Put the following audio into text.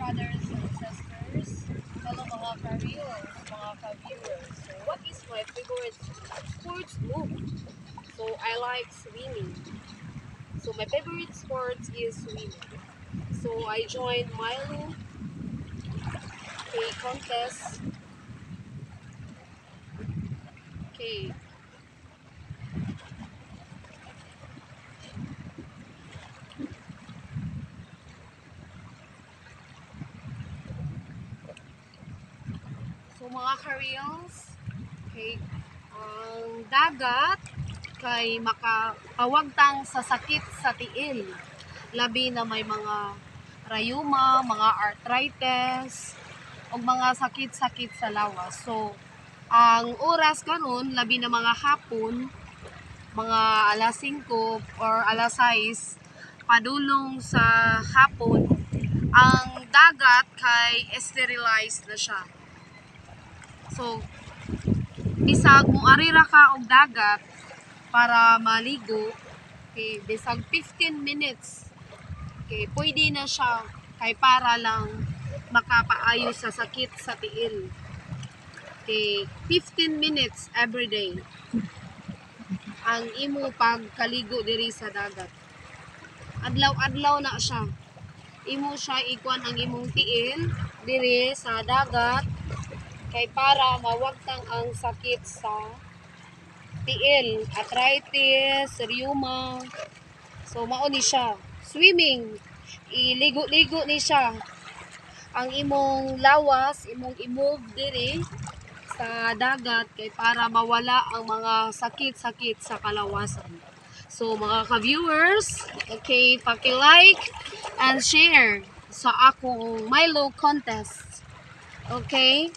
brothers and sisters, hello mga ka-reels, mga ka-viewers. So, what is my favorite sports move? So, I like swimming. So, my favorite sport is swimming. So, I joined Milo contest. Okay. So mga ka-reels, okay, ang dagat kay makapawagtang sa sakit sa tiil. Labi na may mga rayuma, mga arthritis, o mga sakit-sakit sa lawas. So, ang oras karon labi na mga hapon, mga alas 5 or alas 6, padulong sa hapon, ang dagat kay sterilized na siya. So, bisag mo arira ka og dagat para maligo, okay, bisag 15 minutes, okay, pwede na siya kay para lang makapaayo sa sakit sa tiil. Okay, 15 minutes every day ang imo pagkaligo diri sa dagat. Adlaw-adlaw na siya. Imo siya ikuan ang imong tiil diri sa dagat kay para mawagtang ang sakit sa tiil, arthritis, rheuma. So mao ni siya. Swimming, iligo-ligo ni siya. Ang imong lawas, imong i-move diri sa dagat kay para mawala ang mga sakit-sakit sa kalawasan. So mga ka-viewers, okay, paki-like and share sa akong Milo contest. Okay?